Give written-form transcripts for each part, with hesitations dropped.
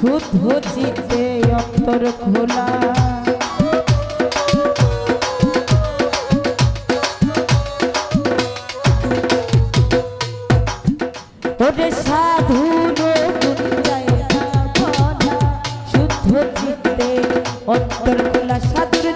শুদ্ধ চিত্তে অন্তর খোলা ওরে সাধুর গুণ যায় না বলা শুদ্ধ চিত্তে অন্তর খোলা সাধুর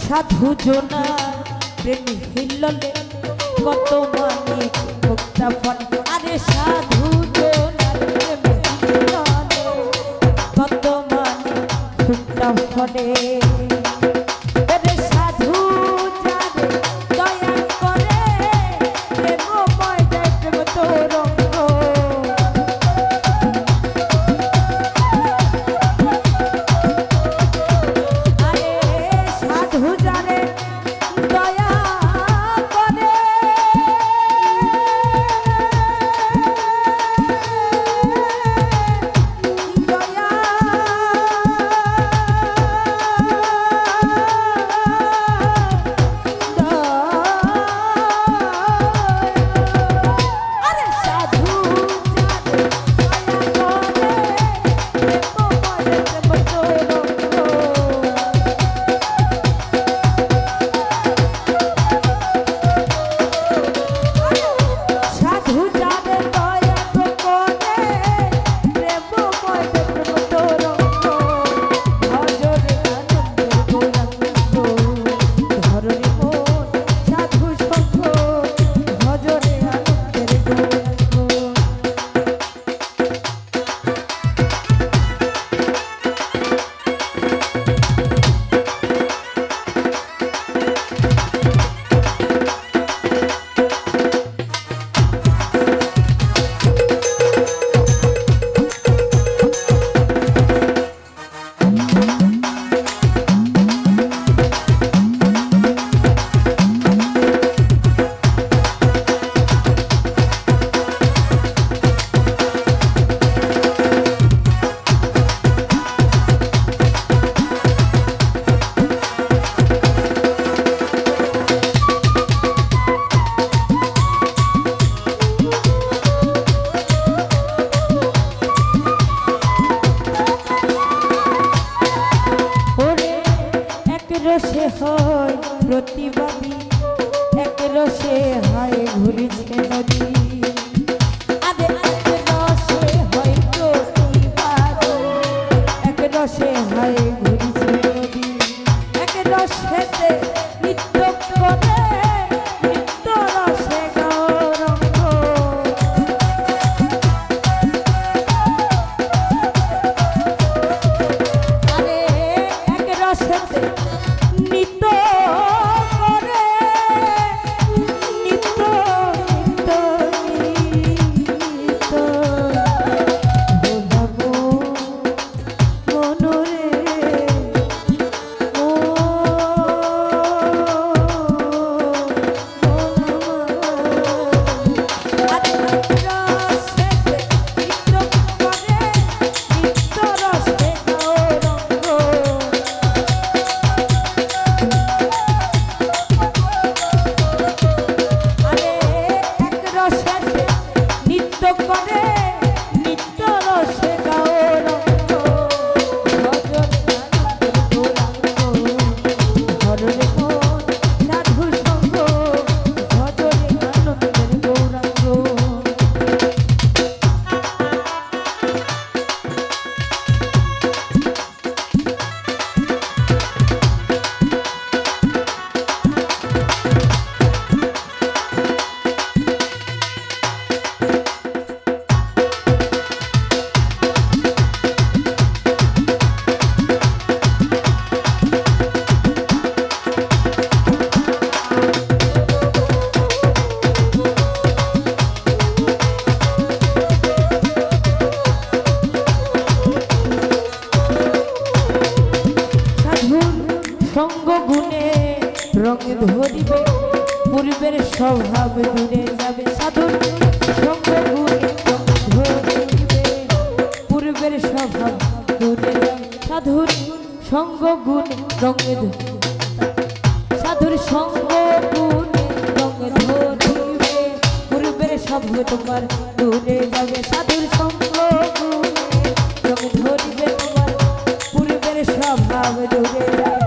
সাধু জনা প্রেম হিল্ললে কত মানিক মুক্তা ফল আরে সাধু জনা প্রেম হিল্ললে কত মানিক মুক্তা ফলে রসে হয় প্রতিবাদী এক রসে হয় ঘুরিছে নদী আরে এক রসে হয় প্রতিবাদী এক রসে হয় ঘুরিছে নদী এক রসেতে নৃত্য করে নৃত্য রসে গৌরঙ্গ আরে এক রসেতে সঙ্গ গুণে রঙ ধরিবে পূর্বের স্বভাব দূরে যাবে সাধুর সঙ্গ গুণে রঙ ধরিবে পূর্বের স্বভাব দূরে যাবে সাধুর সঙ্গ গুণে রঙ সাধুর সঙ্গ গুণে রঙ ধরিবে পূর্বের স্বভাব তোমার দূরে যাবে সাধুর সঙ্গ গুণে রঙ ধরিবে তোমার পূর্বের স্বভাব দূরে যাবে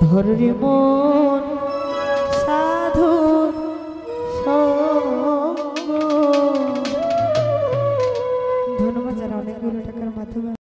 ধরে মো